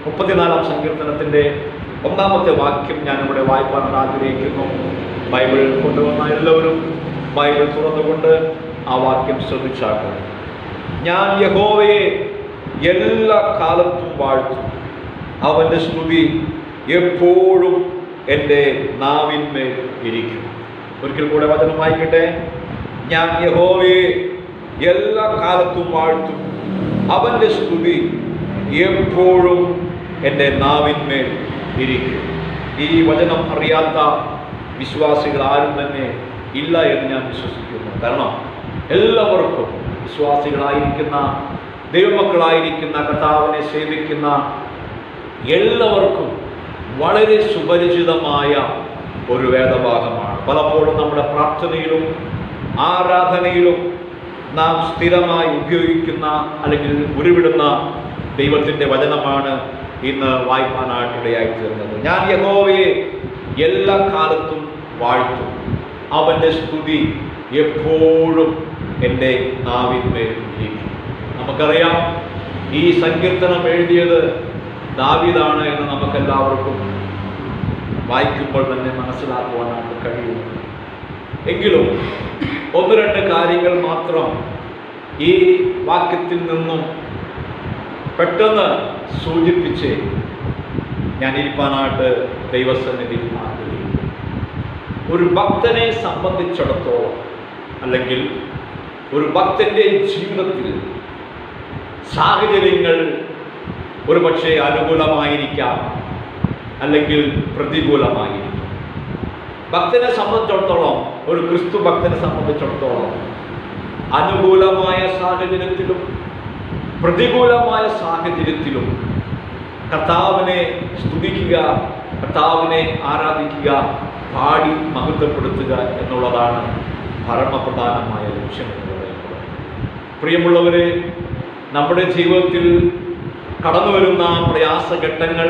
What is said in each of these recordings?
34-ാം സങ്കീർത്തനത്തിൻ്റെ 1-ാമത്തെ വാക്യം ഞാനിവിടെ വായിക്കാൻ ആഗ്രഹിക്കുന്നു. ബൈബിൾ കൊണ്ടുവന്ന എല്ലാവരും ബൈബിൾ തുറന്നുകൊണ്ട് ആ വാക്യം ശ്രദ്ധിച്ചാക്കണം. ഞാൻ യഹോവയെ എല്ലാ കാലത്തും വാഴ്ത്തും, അവൻ്റെ സ്തുതി എപ്പോഴും എൻ്റെ നാവിന്മേൽ ഇരിക്കും. ഒരിക്കൽ കൂടെ വചനം വായിക്കട്ടെ. ഞാൻ യഹോവയെ എല്ലാ കാലത്തും വാഴ്ത്തും, അവൻ്റെ സ്തുതി എപ്പോഴും എൻ്റെ നാവിന്മേൽ ഇരിക്കും. ഈ വചനം അറിയാത്ത വിശ്വാസികൾ ആരും തന്നെ ഇല്ല എന്ന് ഞാൻ വിശ്വസിക്കുന്നു. കാരണം എല്ലാവർക്കും, വിശ്വാസികളായിരിക്കുന്ന ദൈവമക്കളായിരിക്കുന്ന കർത്താവിനെ സേവിക്കുന്ന എല്ലാവർക്കും വളരെ സുപരിചിതമായ ഒരു വേദഭാഗമാണ്. പലപ്പോഴും നമ്മുടെ പ്രാർത്ഥനയിലും ആരാധനയിലും നാം സ്ഥിരമായി ഉപയോഗിക്കുന്ന അല്ലെങ്കിൽ ഉരുവിടുന്ന ദൈവത്തിൻ്റെ വചനമാണ് ഇന്ന് വായിക്കാനായിട്ടിടയായി തീർന്നത്. ഞാൻ യഹോവയെ എല്ലാ കാലത്തും വാഴ്ത്തും, അവൻ്റെ സ്തുതി എപ്പോഴും എൻ്റെ നാവിന്മേൽ ഇരിക്കും. നമുക്കറിയാം, ഈ സങ്കീർത്തനം എഴുതിയത് ദാവീദാണ് എന്ന് നമുക്കെല്ലാവർക്കും വായിക്കുമ്പോൾ തന്നെ മനസ്സിലാക്കുവാനായിട്ട് കഴിയും. എങ്കിലും 1-2 കാര്യങ്ങൾ മാത്രം ഈ വാക്യത്തിൽ നിന്നും പെട്ടെന്ന് സൂചിപ്പിച്ച് ഞാൻ ഇരിക്കാനായിട്ട് ദൈവസന്നിധിയിൽ ആഗ്രഹിക്കുന്നു. ഒരു ഭക്തനെ സംബന്ധിച്ചിടത്തോളം, അല്ലെങ്കിൽ ഒരു ഭക്തൻ്റെ ജീവിതത്തിൽ സാഹചര്യങ്ങൾ ഒരുപക്ഷെ അനുകൂലമായിരിക്കാം, അല്ലെങ്കിൽ പ്രതികൂലമായിരിക്കും. ഭക്തനെ സംബന്ധിച്ചിടത്തോളം, ഒരു ക്രിസ്തു ഭക്തനെ സംബന്ധിച്ചിടത്തോളം അനുകൂലമായ സാഹചര്യത്തിലും പ്രതികൂലമായ സാഹചര്യത്തിലും കർത്താവിനെ സ്തുതിക്കുക, കർത്താവിനെ ആരാധിക്കുക, പാടി മഹത്വപ്പെടുത്തുക എന്നുള്ളതാണ് പരമപ്രധാനമായ ലക്ഷ്യം എന്ന് പറയുന്നത്. പ്രിയമുള്ളവരെ, നമ്മുടെ ജീവിതത്തിൽ കടന്നു വരുന്ന പ്രയാസഘട്ടങ്ങൾ,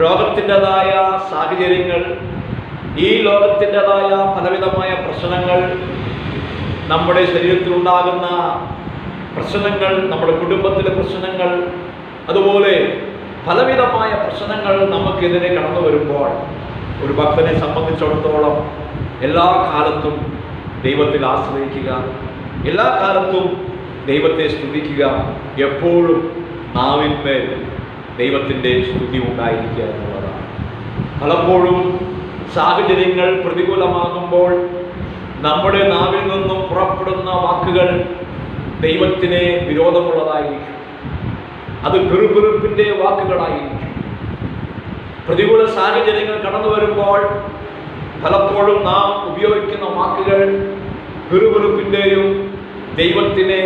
രോഗത്തിൻ്റെതായ സാഹചര്യങ്ങൾ, ഈ ലോകത്തിൻ്റെതായ പലവിധമായ പ്രശ്നങ്ങൾ, നമ്മുടെ ശരീരത്തിലുണ്ടാകുന്ന പ്രശ്നങ്ങൾ, നമ്മുടെ കുടുംബത്തിലെ പ്രശ്നങ്ങൾ, അതുപോലെ പലവിധമായ പ്രശ്നങ്ങൾ നമുക്കെതിരെ കടന്നു വരുമ്പോൾ ഒരു ഭക്തനെ സംബന്ധിച്ചിടത്തോളം എല്ലാ കാലത്തും ദൈവത്തിൽ ആശ്രയിക്കുക, എല്ലാ കാലത്തും ദൈവത്തെ സ്തുതിക്കുക, എപ്പോഴും നാവിന്മേൽ ദൈവത്തിൻ്റെ സ്തുതി ഉണ്ടായിരിക്കുക എന്നുള്ളതാണ്. പലപ്പോഴും സാഹചര്യങ്ങൾ പ്രതികൂലമാകുമ്പോൾ നമ്മുടെ നാവിൽ നിന്നും പുറപ്പെടുന്ന വാക്കുകൾ ദൈവത്തിന് വിരോധമുള്ളതായിരിക്കും. അത് പിറുപിറുപ്പിൻ്റെ വാക്കുകളായിരിക്കും. പ്രതികൂല സാഹചര്യങ്ങൾ കടന്നു വരുമ്പോൾ പലപ്പോഴും നാം ഉപയോഗിക്കുന്ന വാക്കുകൾ പിറുപിറുപ്പിൻ്റെയും ദൈവത്തിനെ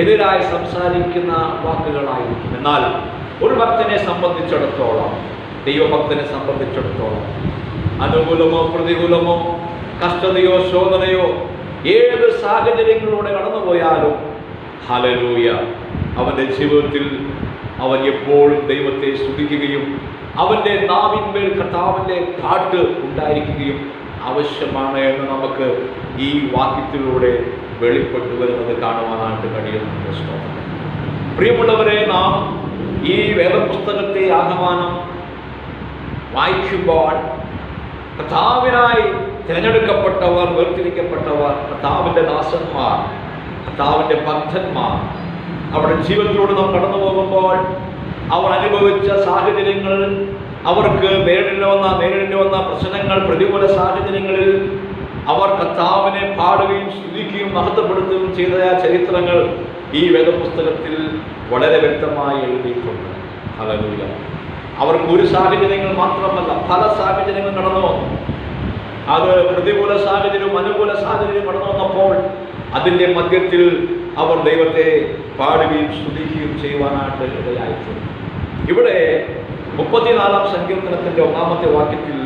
എതിരായി സംസാരിക്കുന്ന വാക്കുകളായിരിക്കും. എന്നാൽ ഒരു ഭക്തനെ സംബന്ധിച്ചിടത്തോളം, ദൈവഭക്തനെ സംബന്ധിച്ചിടത്തോളം, അനുകൂലമോ പ്രതികൂലമോ കഷ്ടതയോ ശോധനയോ ഏത് സാഹചര്യങ്ങളിലൂടെ കടന്നുപോയാലും ഹല്ലേലൂയ, അവൻ്റെ ജീവിതത്തിൽ അവൻ എപ്പോഴും ദൈവത്തെ സ്തുതിക്കുകയും അവൻ്റെ നാവിന്മേൽ കർത്താവിൻ്റെ പാട്ട് ഉണ്ടായിരിക്കുകയും ആവശ്യമാണ് എന്ന് നമുക്ക് ഈ വാക്യത്തിലൂടെ വെളിപ്പെട്ടു വരുന്നത് കാണുവാനായിട്ട് കഴിയുന്നുണ്ട്. പ്രിയമുള്ളവരെ, നാം ഈ വേദപുസ്തകത്തെ ആഹ്വാനം വായിക്കുമ്പോൾ കർത്താവിനായി തിരഞ്ഞെടുക്കപ്പെട്ടവർ, വേർതിരിക്കപ്പെട്ടവർ, കർത്താവിൻ്റെ ദാസന്മാർ, കർത്താവിൻ്റെ ഭക്തന്മാർ, അവരുടെ ജീവിതത്തിലൂടെ നാം കടന്നു പോകുമ്പോൾ അവർ അനുഭവിച്ച സാഹചര്യങ്ങൾ, അവർക്ക് നേരിടേണ്ടി വന്ന പ്രശ്നങ്ങൾ, പ്രതികൂല സാഹചര്യങ്ങളിൽ അവർ കർത്താവിനെ പാടുകയും സ്തുതിക്കുകയും മഹത്വപ്പെടുത്തുകയും ചെയ്ത ചരിത്രങ്ങൾ ഈ വേദപുസ്തകത്തിൽ വളരെ വ്യക്തമായി എഴുതിയിട്ടുണ്ട്. ഹല്ലേലൂയ. അവർക്ക് ഒരു സാഹചര്യങ്ങൾ മാത്രമല്ല, പല സാഹചര്യങ്ങൾ കടന്നു വന്നു. അത് പ്രതികൂല സാഹചര്യവും അനുകൂല സാഹചര്യവും കടന്നു വന്നപ്പോൾ അതിൻ്റെ മധ്യത്തിൽ അവർ ദൈവത്തെ പാടുകയും സ്തുതിക്കുകയും ചെയ്യുവാനായിട്ട് ഇടയായിട്ടുണ്ട്. ഇവിടെ 34-ാം സങ്കീർത്തനത്തിൻ്റെ 1-ാമത്തെ വാക്യത്തിൽ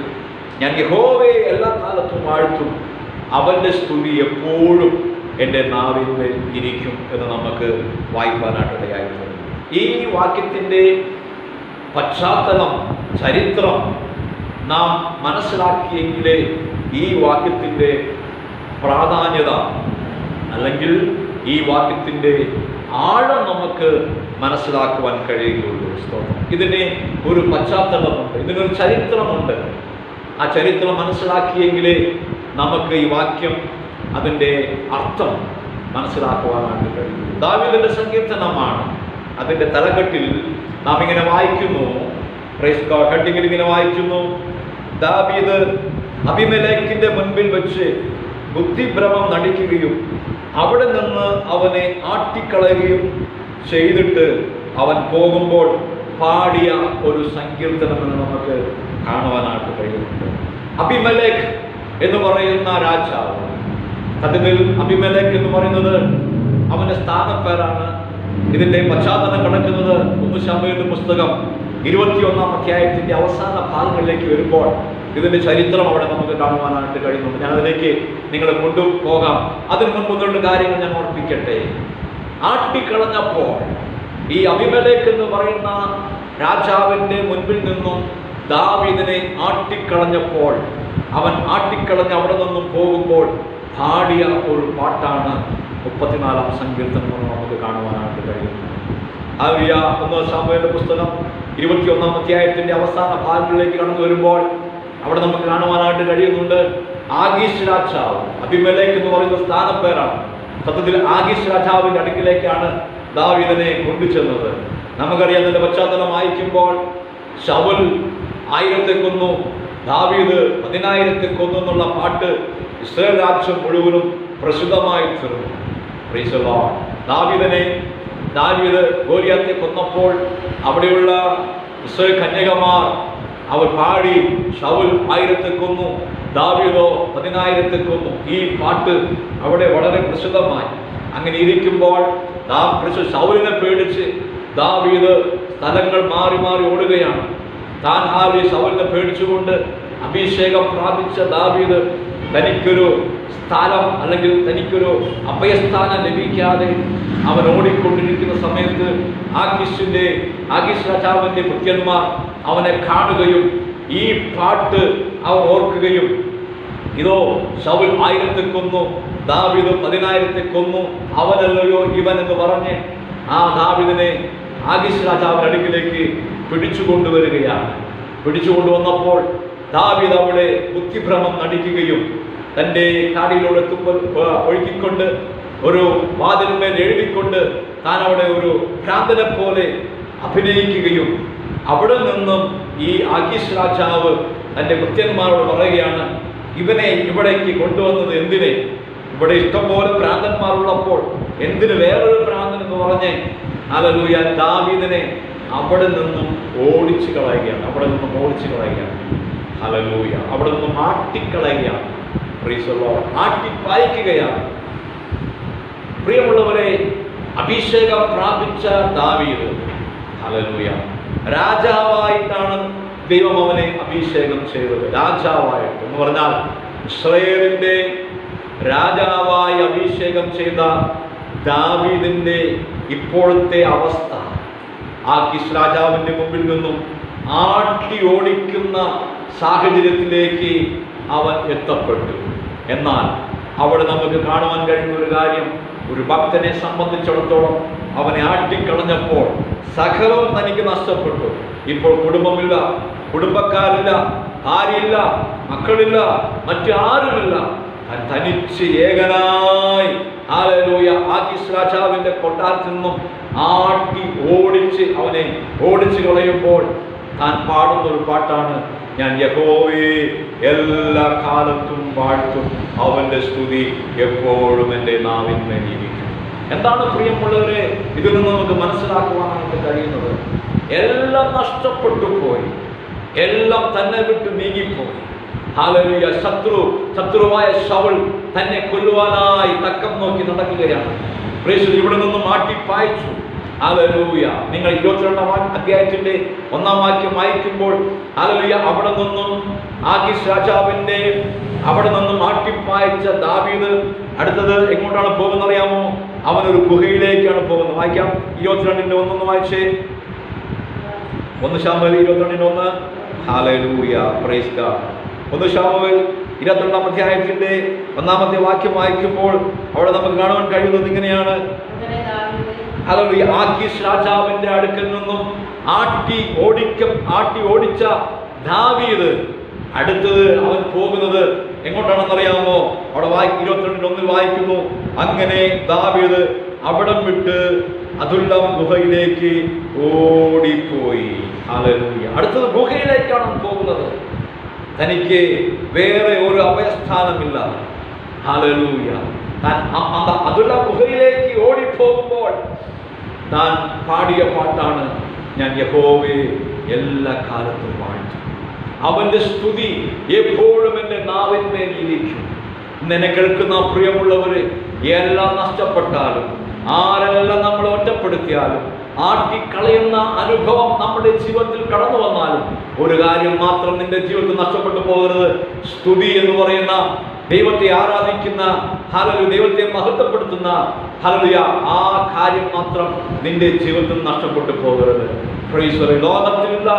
ഞാൻ യഹോവയെ എല്ലാ കാലത്തും വാഴ്ത്തും, അവൻ്റെ സ്തുതി എപ്പോഴും എൻ്റെ നാവിന്മേൽ ഇരിക്കും എന്ന് നമുക്ക് വായിക്കാനായിട്ട് ഇടയായിട്ടുണ്ട്. ഈ വാക്യത്തിൻ്റെ പശ്ചാത്തലം, ചരിത്രം നാം മനസ്സിലാക്കിയെങ്കിലേ ഈ വാക്യത്തിൻ്റെ പ്രാധാന്യത അല്ലെങ്കിൽ ഈ വാക്യത്തിൻ്റെ ആഴം നമുക്ക് മനസ്സിലാക്കുവാൻ കഴിയുകയുള്ളൂ. സ്തോത്രം. ഇതിന് ഒരു പശ്ചാത്തലമുണ്ട്, ഇതിനൊരു ചരിത്രമുണ്ട്. ആ ചരിത്രം മനസ്സിലാക്കിയെങ്കിലേ നമുക്ക് ഈ വാക്യം അതിൻ്റെ അർത്ഥം മനസ്സിലാക്കുവാനായിട്ട് കഴിയും. ദാവീദിന്റെ സങ്കീർത്തനമാണ്. അതിൻ്റെ തലക്കെട്ടിൽ നാം ഇങ്ങനെ വായിക്കുന്നു, ഹെഡിങ്ങിൽ ഇങ്ങനെ വായിക്കുന്നു, ദാവീദ് അബീമേലെക്കിന്റെ മുൻപിൽ വെച്ച് ബുദ്ധിഭ്രമം നടിക്കുകയും അവിടെ നിന്ന് അവനെ ആട്ടിക്കളയുകയും ചെയ്തിട്ട് അവൻ പോകുമ്പോൾ പാടിയ ഒരു സങ്കീർത്തനം എന്ന് നമുക്ക് കാണുവാനായിട്ട് കഴിയുന്നുണ്ട്. അബീമേലെക്ക് എന്ന് പറയുന്ന രാജാവ്, സത്യത്തിൽ അബീമേലെക്ക് എന്ന് പറയുന്നത് അവന്റെ സ്ഥാനപ്പേരാണ്. ഇതിന്റെ പശ്ചാത്തലം കിടക്കുന്നത് 1 ശമൂവേലിന്റെ പുസ്തകം 21-ാം അധ്യായത്തിന്റെ അവസാന ഭാഗങ്ങളിലേക്ക് വരുമ്പോൾ ഇതിന്റെ ചരിത്രം അവിടെ നമുക്ക് കാണുവാനായിട്ട് കഴിയുന്നുണ്ട്. ഞാൻ അതിലേക്ക് നിങ്ങളെ കൊണ്ടുപോകാം. അതിന് മുൻപ് 1-2 കാര്യങ്ങൾ ഞാൻ ഓർപ്പിക്കട്ടെ. ആട്ടിക്കളഞ്ഞപ്പോൾ ഈ അബീമേലെക്ക് എന്ന് പറയുന്ന രാജാവിന്റെ മുൻപിൽ നിന്നും ദാവീദിനെ ആട്ടിക്കളഞ്ഞപ്പോൾ, അവൻ ആട്ടിക്കളഞ്ഞ് അവിടെ നിന്നും പോകുമ്പോൾ പാടിയ ഒരു പാട്ടാണ് 34-ാം സങ്കീർത്തനം എന്ന് നമുക്ക് കാണുവാനായിട്ട് കഴിയുന്നത്. 1 ശമൂവേലിന്റെ പുസ്തകം 21-ാം അധ്യായത്തിന്റെ അവസാന ഭാഗങ്ങളിലേക്ക് കടന്നു വരുമ്പോൾ അവിടെ നമുക്ക് കാണുവാനായിട്ട് കഴിയുന്നുണ്ട്. ആഗീശ് രാജാവ്, അബീമേലെക്ക് എന്ന് പറയുന്ന സ്ഥാനപ്പേരാണ്. സത്യത്തിൽ ആഗീശ് രാജാവിന്റെ അടുക്കിലേക്കാണ് ദാവീദിനെ കൊണ്ടുചെന്നത്. നമുക്കറിയാം, അതിന്റെ പശ്ചാത്തലം വായിക്കുമ്പോൾ ശൗൽ 1000 കൊന്നു, ദാവീദ് 10,000 കൊന്നു എന്നുള്ള പാട്ട് ഇസ്രായേൽ രാജ്യം മുഴുവനും പ്രസിദ്ധമായി തീർന്നു. Price the Lord. ദാവീദ് ഗോലിയാത്തെ കൊന്നപ്പോൾ അവിടെയുള്ള ഇസ്രായേൽ കന്യകമാർ അവർ പാടി, ശൗൽ 1000 കൊന്നു, ദാവീദോ 10,000 കൊന്നു. ഈ പാട്ട് അവിടെ വളരെ പ്രസിദ്ധമായി. അങ്ങനെ ഇരിക്കുമ്പോൾ ശൗലിനെ പേടിച്ച് ദാവീദ് സ്ഥലങ്ങൾ മാറി മാറി ഓടുകയാണ്. താൻ ശൗലിനെ പേടിച്ചുകൊണ്ട് അഭിഷേകം പ്രാപിച്ച ദാവീദ് തനിക്കൊരു സ്ഥലം അല്ലെങ്കിൽ തനിക്കൊരു അഭയസ്ഥാനം ലഭിക്കാതെ അവൻ ഓടിക്കൊണ്ടിരിക്കുന്ന സമയത്ത് ആഗീശ് രാജാവിന്റെ ഭൃത്യന്മാർ അവനെ കാണുകയും ഈ പാട്ട് അവൻ ഓർക്കുകയും, ഇതോ ശൗൽ 1000 കൊന്നു, ദാവീദ് 10,000 കൊന്നു, അവനല്ലയോ ഇവൻ എന്ന് പറഞ്ഞ് ആ ദാവീദിനെ ആഗീശ് രാജാവിന്റെ അടുക്കിലേക്ക് പിടിച്ചുകൊണ്ടുവരികയാണ്. പിടിച്ചുകൊണ്ടുവന്നപ്പോൾ ദാവീദ് അവിടെ ബുദ്ധിഭ്രമം നടിക്കുകയും തൻ്റെ കാടിയിലൂടെ ഒഴുകിക്കൊണ്ട് ഒരു വാതിലിന്മേൽ എഴുതിക്കൊണ്ട് താൻ അവിടെ ഒരു ഭ്രാന്തനെ പോലെ അഭിനയിക്കുകയും അവിടെ നിന്നും ഈ ആഗീശ് രാജാവ് തൻ്റെ ഭൃത്യന്മാരോട് പറയുകയാണ്, ഇവനെ ഇവിടേക്ക് കൊണ്ടുവന്നത് എന്തിനെ? ഇവിടെ ഇഷ്ടംപോലെ ഭ്രാന്തന്മാരുള്ളപ്പോൾ എന്തിന് വേറൊരു ഭ്രാന്തൻ എന്ന് പറഞ്ഞ് ഹല്ലേലൂയ ദാവീദിനെ അവിടെ നിന്നും ഓടിച്ചു കളയുകയാണ്. ഹല്ലേലൂയ. അവിടെ നിന്നും ആട്ടിക്കളയുകയാണ്. Praise the Lord. ആട്ടിപ്പായിക്കുകയാണ്. പ്രിയമുള്ളവരെ, അഭിഷേകം പ്രാപിച്ച ദാവീദ്, ഹല്ലേലൂയ, രാജാവായിട്ടാണ് ദൈവം അവനെ അഭിഷേകം ചെയ്തത്. രാജാവായിട്ട് എന്ന് പറഞ്ഞാൽ ഇസ്രായേലിന്റെ രാജാവായി അഭിഷേകം ചെയ്ത ദാവീദിന്റെ ഇപ്പോഴത്തെ അവസ്ഥ ആഗീശ് രാജാവിന്റെ മുമ്പിൽ നിന്നും ആട്ടി ഓടിക്കുന്ന സാഹചര്യത്തിലേക്ക് അവൻ എത്തപ്പെട്ടു. എന്നാൽ അവിടെ നമുക്ക് കാണുവാൻ കഴിയുന്ന ഒരു കാര്യം, ഒരു ഭക്തനെ സംബന്ധിച്ചിടത്തോളം അവനെ ആട്ടിക്കളഞ്ഞപ്പോൾ സകലവും തനിക്ക് നഷ്ടപ്പെട്ടു. ഇപ്പോൾ കുടുംബമില്ല, കുടുംബക്കാരില്ല, ഭാര്യയില്ല, മക്കളില്ല, മറ്റു ആരുമില്ല. തനിച്ച് ഏകനായി ഹല്ലേലൂയ ആഗീശ് രാജാവിന്റെ കൊട്ടാരത്തിൽ നിന്നും ആട്ടി അവനെ ഓടിച്ചു കളയുമ്പോൾ താൻ പാടുന്ന ഒരു പാട്ടാണ്, ഞാൻ യഹോവയെ എല്ലാ കാലത്തും വാഴ്ത്തും, അവന്റെ സ്തുതി എപ്പോഴും എൻ്റെ നാവിന്മേലിരിക്കും. എന്താണ് പ്രിയമുള്ളവരെ ഇതിൽ നിന്ന് നമുക്ക് മനസ്സിലാക്കുവാനായിട്ട് കഴിയുന്നത്? എല്ലാം നഷ്ടപ്പെട്ടു പോയി, എല്ലാം തന്നെ വിട്ട് നീങ്ങിപ്പോയി. ഹല്ലേലൂയ. ശത്രുവായ ശൗൽ തന്നെ കൊല്ലുവാനായി തക്കം നോക്കി നടക്കുകയാണ്. ഇവിടെ നിന്നും ആട്ടിപ്പായിച്ചു. ഹല്ലേലൂയ. നിങ്ങൾ 22-ാം അധ്യായത്തിന്റെ 1-ാം വാക്യം വായിക്കുമ്പോൾ ഹല്ലേലൂയ അവിടെ നിന്നും ആഗീശ് രാജാവിന്റെ അവിടെ നിന്നും ആട്ടിപ്പായിച്ച ദാവീദ് അടുത്തത് എങ്ങോട്ടാണ് പോകുന്നത് അറിയാമോ? അവനൊരു ഗുഹയിലേക്കാണ് പോകുന്നത്. വായിക്കാം. 22-ന്റെ 1 വായിച്ചേ. 1 ശമൂവേൽ 22-1. ഹല്ലേലൂയ. Praise God. 1 ശമൂവേൽ 22-ാം അധ്യായത്തിന്റെ 1-ാമത്തെ വാക്യം വായിക്കുമ്പോൾ അവിടെ നമുക്ക് കാണുവാൻ കഴിയുന്നത് ഇങ്ങനെയാണ്. ഹല്ലേലൂയ, ആഖീശ് രാജാവിന്റെ അടുക്കൽ നിന്നും ആട്ടി ഓടിച്ച ദാവീദ് അടുത്തത് അവൻ പോകുന്നത് എങ്ങോട്ടാണെന്നറിയാമോ? അവിടെ 22:1 വായിക്കുന്നു, അങ്ങനെ ദാവീദ് അവിടം വിട്ട് അദുല്ലാം ഗുഹയിലേക്ക് ഓടിപ്പോയി. ഹല്ലേലൂയ. അടുത്തത് ഗുഹയിലേക്കാണ് പോകുന്നത്. തനിക്ക് വേറെ ഒരു അഭയസ്ഥാനമില്ല. ഹല്ലേലൂയ. താൻ അദുല്ലാം ഗുഹയിലേക്ക് ഓടിപ്പോകുമ്പോൾ താൻ പാടിയ പാട്ടാണ്, ഞാൻ യഹോവയെ എല്ലാ കാലത്തും വാഴ്ത്തും, അവന്റെ സ്തുതി എപ്പോഴും എൻ്റെ നാവിന്മേൽ ഇരിക്കും. ഇന്നെന്നെ കേൾക്കുന്ന പ്രിയമുള്ളവര്, എല്ലാം നഷ്ടപ്പെട്ടാലും ആരെല്ലാം നമ്മളെ ഒറ്റപ്പെടുത്തിയാലും ആട്ടിക്കളയുന്ന അനുഭവം നമ്മുടെ ജീവിതത്തിൽ കടന്നു വന്നാലും ഒരു കാര്യം മാത്രം നിന്റെ ജീവിതത്തിൽ നഷ്ടപ്പെട്ടു പോകരുത്. സ്തുതി എന്ന് പറയുന്ന ദൈവത്തെ ആരാധിക്കുന്ന, ഹല്ലേലൂയ, ദൈവത്തെ മഹത്വപ്പെടുത്തുന്ന, ഹല്ലേലൂയ, ആ കാര്യം മാത്രം നിന്റെ ജീവിതത്തിൽ നഷ്ടപ്പെട്ടു പോകരുത്. ലോകത്തിലുള്ള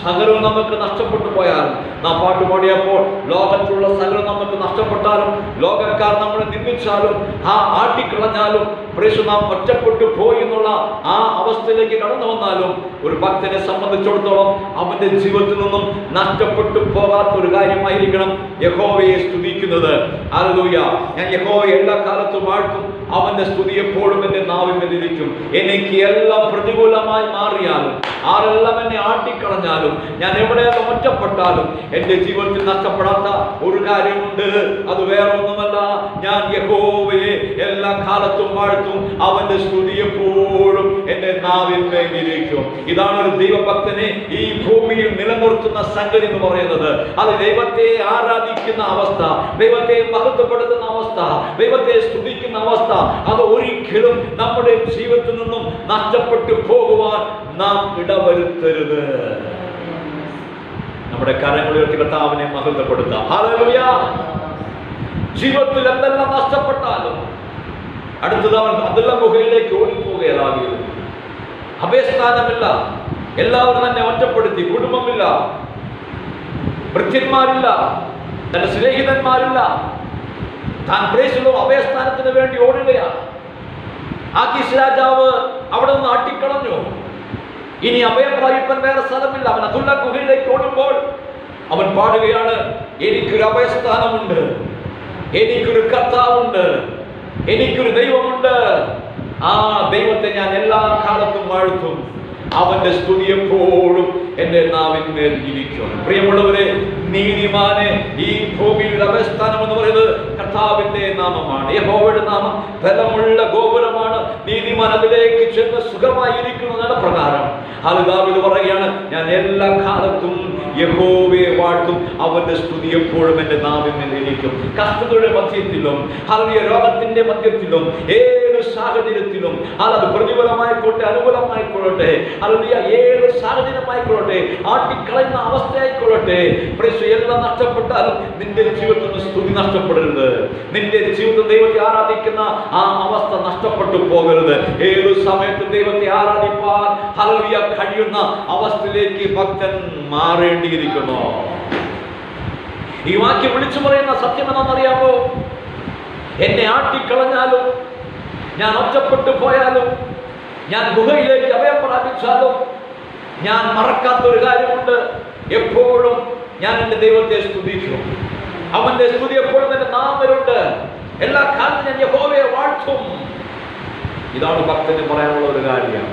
സകലവും നമുക്ക് നഷ്ടപ്പെട്ടു പോയാലും, നാം പാട്ട് പാടിയപ്പോൾ ലോകത്തിലുള്ള സകലം നമുക്ക് നഷ്ടപ്പെട്ടാലും, ലോകക്കാർ നമ്മളെ നിന്ദിച്ചാലും ആട്ടിക്കളഞ്ഞാലും, നാം ഒറ്റപ്പെട്ടു പോയി എന്നുള്ള ആ അവസ്ഥയിലേക്ക് കടന്നു വന്നാലും, ഒരു ഭക്തനെ സംബന്ധിച്ചിടത്തോളം അവന്റെ ജീവിതത്തിൽ നിന്നും നഷ്ടപ്പെട്ടു പോകാത്ത ഒരു കാര്യമായിരിക്കണം യഹോവയെ സ്തുതിക്കുന്നത്. ഹല്ലേലൂയ. ഞാൻ യഹോവയെ എല്ലാ കാലത്തും വാഴ്ത്തും, അവന്റെ സ്തുതി എപ്പോഴും എൻ്റെ നാവിന്മേലിരിക്കും. എനിക്ക് എല്ലാം പ്രതികൂലമായി മാറിയാലും, ആരെല്ലാം എന്നെ ആട്ടിക്കളഞ്ഞാലും, ഞാൻ എവിടെയെല്ലാം ഒറ്റപ്പെട്ടാലും, എൻ്റെ ജീവിതത്തിൽ നഷ്ടപ്പെടാത്ത ഒരു കാര്യമുണ്ട്. അത് വേറെ ഒന്നുമല്ല, ഞാൻ യഹോവയെ എല്ലാ കാലത്തും വാഴ്ത്തും, അവന്റെ സ്തുതി എപ്പോഴും എൻ്റെ നാവിന്മേലിരിക്കും. ഇതാണ് ഒരു ദൈവഭക്തനെ ഈ ഭൂമിയിൽ നിലനിർത്തുന്ന സംഗതി എന്ന് പറയുന്നത്. അത് ദൈവത്തെ ആരാധിക്കുന്ന അവസ്ഥ, ദൈവത്തെ മഹത്വപ്പെടുത്തുന്ന അവസ്ഥ, ദൈവത്തെ സ്തുതിക്കുന്ന അവസ്ഥ, അത് ഒരിക്കലും നമ്മുടെ ജീവിതത്തിൽ നിന്നും നഷ്ടപ്പെട്ടു പോകുവാൻ നാം ഇടവരുത്തരുത്. നമ്മുടെ കരങ്ങളുയർത്തി കർത്താവിനെ മഹത്വപ്പെടുത്താം. ഹല്ലേലൂയ. ജീവിതത്തിൽ എന്തെല്ലാം നഷ്ടപ്പെട്ടാലും അടുത്തത് അവൻ അദുല്ലാം ഗുഹയിലേക്ക് ഓടിപ്പോവുകയാകില്ല. അഭയസ്ഥാനമില്ല, എല്ലാവരും തന്നെ ഒറ്റപ്പെടുത്തി, കുടുംബമില്ല, ഭൃത്യന്മാരില്ല, തന്റെ സ്നേഹിതന്മാരില്ല. താൻ പ്രേക്ഷിതോ അഭയസ്ഥാനത്തിന് വേണ്ടി ഓടുകയാണ്. ആഖീശ് രാജാവ് അവിടെ നിന്ന് ആട്ടിക്കളഞ്ഞു. ഇനി അഭയം പ്രാപിപ്പാൻ വേറെ സ്ഥലമില്ല. അവൻ അദുല്ലാം ഗുഹയിലേക്ക് ഓടുമ്പോൾ അവൻ പാടുകയാണ്, എനിക്കൊരു അഭയസ്ഥാനമുണ്ട്, എനിക്കൊരു കർത്താവുണ്ട്, എനിക്കൊരു ദൈവമുണ്ട്, ആ ദൈവത്തെ ഞാൻ എല്ലാ കാലത്തും വാഴ്ത്തും, അവന്റെ സ്തുതി എപ്പോഴും എൻ്റെ നാവിന്മേൽ ഇരിക്കും. പ്രിയമുള്ളവരെ, നീതിമാനെ ഈ ഭൂമിയിൽ അഭയസ്ഥാനം എന്ന് പറയുന്നത് കർത്താവിന്റെ നാമമാണ്. യഹോവയുടെ നാമം ബലമുള്ള ഗോപുരമാണ്, നീതിമാൻ അതിലേക്ക് ചെന്ന് സുഖമായിരിക്കുന്നത് പ്രകാരം. ദാവീദ് പറയുകയാണ്, ഞാൻ എല്ലാ കാലത്തും യഹോവയെ വാഴ്ത്തും, അവന്റെ സ്തുതി എപ്പോഴും എൻ്റെ നാവിന്മേൽ ഇരിക്കും. കഷ്ടതയുടെ മധ്യത്തിലും, രോഗത്തിന്റെ മധ്യത്തിലും, ഏത് സാഹചര്യത്തിലും, അത് പ്രതികൂലമായിക്കോട്ടെ അനുകൂലമായിക്കൊള്ളട്ടെ, ഏത് സാഹചര്യമായിക്കൊള്ളട്ടെ, ആട്ടിക്കളയുന്ന അവസ്ഥയായിക്കൊള്ളട്ടെ, എല്ലാം നഷ്ടപ്പെട്ടാലും നിന്റെ ജീവിതത്തിൽ സ്തുതി നഷ്ടപ്പെടരുത്. നിന്റെ ജീവിതത്തിൽ ദൈവത്തെ ആരാധിക്കുന്ന ആ അവസ്ഥ നഷ്ടപ്പെട്ടു പോകരുത്. ഏതു സമയത്തും ദൈവത്തെ ആരാധിപ്പാൻ ഹല്ലേലൂയ കഴിയുന്ന അവസ്ഥയിലേക്ക് ഭക്തൻ മാറേണ്ടിയിരിക്കുന്നു. ഈ വാക്യം വിളിച്ചു പറയുന്ന സത്യം എന്താണെന്നറിയാമോ? എന്നെ ആട്ടിക്കളഞ്ഞാലും, ഞാൻ ഒറ്റപ്പെട്ടു പോയാലും, ഞാൻ ഗുഹയിലേക്ക് അഭയം പ്രാപിച്ചാലും, ഞാൻ മറക്കാത്തൊരു കാര്യമുണ്ട്, എപ്പോഴും ഞാൻ എൻ്റെ ദൈവത്തെ സ്തുതിക്കും. അവന്റെ സ്തുതി എപ്പോഴും എൻ്റെ നാവിലുണ്ട്. എല്ലാ കാലത്തും ഞാൻ യഹോവയെ വാഴ്ത്തും. ഇതാണ് ഭക്തന് പറയാനുള്ള ഒരു കാര്യം.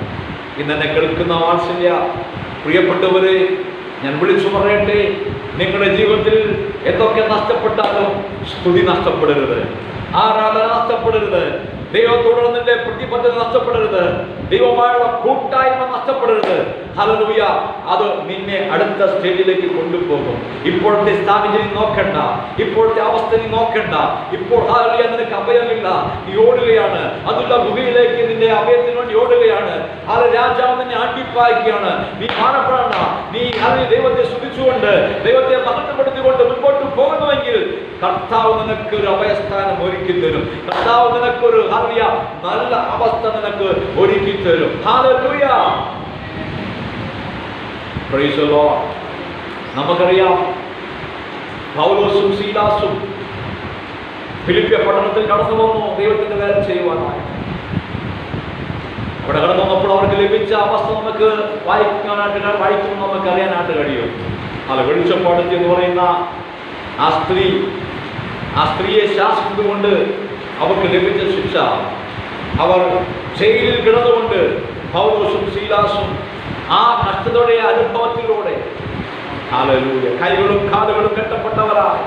ഇന്നെന്നെ കേൾക്കുന്ന വാത്സല്യ പ്രിയപ്പെട്ടവരെ, ഞാൻ വിളിച്ചു പറയട്ടെ, നിങ്ങളുടെ ജീവിതത്തിൽ എന്തൊക്കെ നഷ്ടപ്പെട്ടാലും സ്തുതി നഷ്ടപ്പെടരുത്, ആരാധന നഷ്ടപ്പെടരുത്, ദൈവത്തോടുള്ള നിന്റെ പ്രതിബദ്ധത നഷ്ടപ്പെടരുത്, ദൈവമായുള്ള കൂട്ടായ്മ നഷ്ടപ്പെടരുത്. ഹല്ലേലൂയ. അത് നിന്നെ അടുത്ത സ്റ്റേജിലേക്ക് കൊണ്ടുപോകും. ഇപ്പോഴത്തെ സാഹചര്യം നോക്കണ്ട, ഇപ്പോഴത്തെ അവസ്ഥ നീ നോക്കണ്ട. ഇപ്പോൾ ഹല്ലേലൂയ നിനക്ക് അഭയമില്ല, നീ ഓടുകയാണ്. അതുള്ള ഗുഹയിലേക്ക് നിന്റെ അഭയത്തിന് വേണ്ടി ഓടുകയാണ്. അത് രാജാവ് നിന്നെ ആട്ടിപ്പായിക്കുകയാണ്. നീ കാണപ്പെടണ്ട. നീ ദൈവത്തെ സ്തുതിച്ചുകൊണ്ട്, ദൈവത്തെ മഹത്വപ്പെടുത്തിക്കൊണ്ട് മുൻപോട്ട് പോകുന്നുവെങ്കിൽ കർത്താവ് നിനക്ക് ഒരു അഭയസ്ഥാനം ഒരുക്കി തരും. കർത്താവ് നിനക്കൊരു നല്ല അവസ്ഥ നിനക്ക് ഒരുക്കി തരും. ഹല്ലേലൂയ. Price the Lord. നമുക്കറിയാം, പൗലോസും സീലാസും ഫിലിപ്പിയ പട്ടണത്തിൽ കടന്നു വന്നു ദൈവത്തിന്റെ വേല ചെയ്യുവാനായി. അവിടെ കടന്നു വന്നപ്പോൾ അവർക്ക് ലഭിച്ച അവസ്ഥ നമുക്ക് വായിക്കുമ്പോൾ നമുക്ക് അറിയാനായിട്ട് കഴിയും. അല്ല, വെളിച്ചപ്പാടത്തി എന്ന് പറയുന്ന ആ സ്ത്രീയെ ശാസിച്ചതുകൊണ്ട് അവർക്ക് ലഭിച്ച ശിക്ഷ, അവർ ജയിലിൽ കിടന്നുകൊണ്ട് പൗലോസും ശീലാസും ആ കഷ്ടതയുടെ അനുഭവത്തിലൂടെ ഹല്ലേലൂയ കൈകളും കാലുകളും കെട്ടപ്പെട്ടവരായി,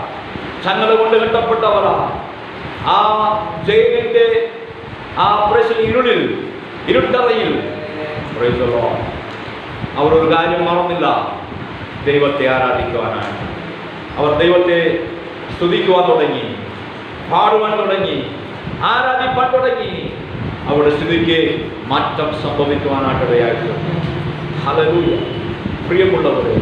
ചങ്ങല കൊണ്ട് കെട്ടപ്പെട്ടവരായി, ആ ജയിലിന്റെ ആ ഇരുട്ടറയിൽ അവർ ഒരു കാര്യം മറന്നില്ല, ദൈവത്തെ ആരാധിക്കുവാനായി. അവർ ദൈവത്തെ സ്തുതിക്കുവാൻ തുടങ്ങി, പാടുവാൻ തുടങ്ങി, ആരാധിപ്പാൻ തുടങ്ങി. അവരുടെ സ്ഥിതിക്ക് മാറ്റം സംഭവിക്കുവാനായിട്ടിടയായിരുന്നു. ഹല്ലേലൂയ. പ്രിയമുള്ളവരെ,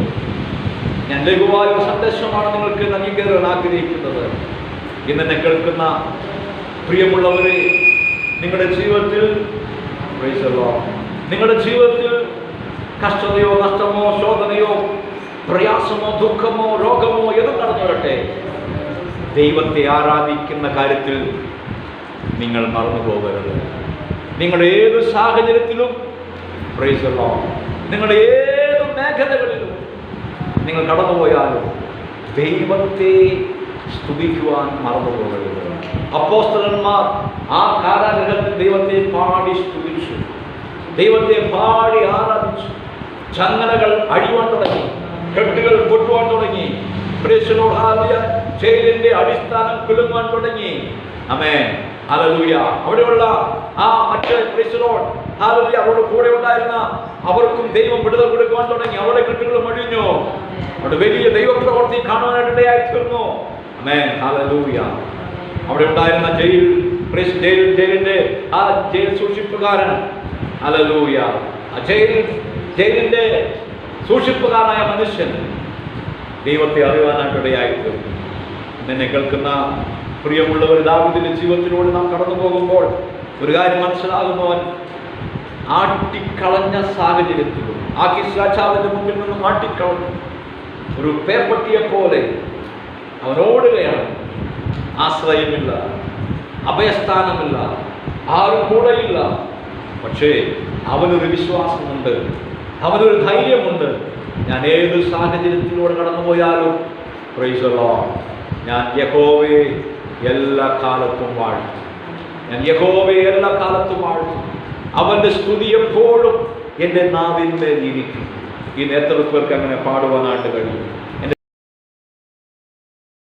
ഞാൻ ലഘുവായ സന്ദേശമാണ് നിങ്ങൾക്ക് നൽകിക്കാൻ ആഗ്രഹിക്കുന്നത്. ഇന്നെന്നെ കേൾക്കുന്ന പ്രിയമുള്ളവരെ, നിങ്ങളുടെ ജീവിതത്തിൽ കഷ്ടതയോ നഷ്ടമോ ശോധനയോ പ്രയാസമോ ദുഃഖമോ രോഗമോ ഏതും കടന്നു വരട്ടെ, ദൈവത്തെ ആരാധിക്കുന്ന കാര്യത്തിൽ നിങ്ങൾ മറന്നു പോകരുത്. നിങ്ങളുടെ ഏത് സാഹചര്യത്തിലും നിങ്ങളുടെ ഏത് മേഖലകളിലും നിങ്ങൾ കടന്നുപോയാലും ദൈവത്തെ സ്തുതിക്കുവാൻ മറന്നു പോകരുത്. അപ്പോസ്തലന്മാർ ആ കാരാഗൃഹത്തിൽ ദൈവത്തെ പാടി സ്തുതിച്ചു, ദൈവത്തെ പാടി ആരാധിച്ചു. ചങ്ങലകൾ അഴിവാൻ തുടങ്ങി, കെട്ടുകൾ പൊട്ടുവാൻ തുടങ്ങി, ജയിലിന്റെ അടിസ്ഥാനം കുലുങ്ങാൻ തുടങ്ങി. ആമേൻ, ഹല്ലേലൂയ. അവിടെയുള്ള ആ മറ്റ് അവരുടെ കൂടെ ഉണ്ടായിരുന്ന അവർക്കും ദൈവം വിടുതൽ കൊടുക്കുവാൻ തുടങ്ങി. അവരുടെ കെട്ടുകളും അഴിഞ്ഞു. അവിടെ വലിയ ദൈവപ്രവൃത്തി കാണുവാനായിട്ടിടയായി തീർന്നു. ആമേൻ, ഹല്ലേലൂയ. അവിടെ ഉണ്ടായിരുന്ന ജയിലിന്റെ ആ ജയിൽ സൂക്ഷിപ്പുകാരൻ, ഹല്ലേലൂയ, ജയിലിന്റെ സൂക്ഷിപ്പുകാരനായ മനുഷ്യൻ ദൈവത്തെ അറിയുവാനായിട്ടിടയായി തീർന്നു. എന്നെ കേൾക്കുന്ന പ്രിയമുള്ളവർ, ദാവീദിന്റെ ജീവിതത്തിലൂടെ നാം കടന്നു പോകുമ്പോൾ ഒരു കാര്യം മനസ്സിലാകുന്നവൻ, ആട്ടിക്കളഞ്ഞ സാഹചര്യത്തിലും ആഖീശ് രാജാവിന്റെ മുമ്പിൽ നിന്നും ആട്ടിക്കളഞ്ഞു ഒരു പേപ്പട്ടിയെ പോലെ അവൻ ഓടുകയാണ്. ആശ്രയമില്ല, അഭയസ്ഥാനമില്ല, ആരും കൂടെയില്ല. പക്ഷേ അവനൊരു വിശ്വാസമുണ്ട്, അവനൊരു ധൈര്യമുണ്ട്. ഞാൻ ഏത് സാഹചര്യത്തിലൂടെ കടന്നുപോയാലും പ്രൈസ് ദി ലോർഡ്, ഞാൻ യഹോവയെ എല്ലാ കാലത്തും വാഴ്ത്തും. ഞാൻ യഹോവയെ എല്ലാ കാലത്തും വാഴ്ത്തും. അവന്റെ സ്തുതി എപ്പോഴും എൻ്റെ നാവിന്മേൽ ഇരിക്കും. ഈ എത്ര പേർക്ക് അങ്ങനെ പാടുവാനായിട്ട് കഴിയും?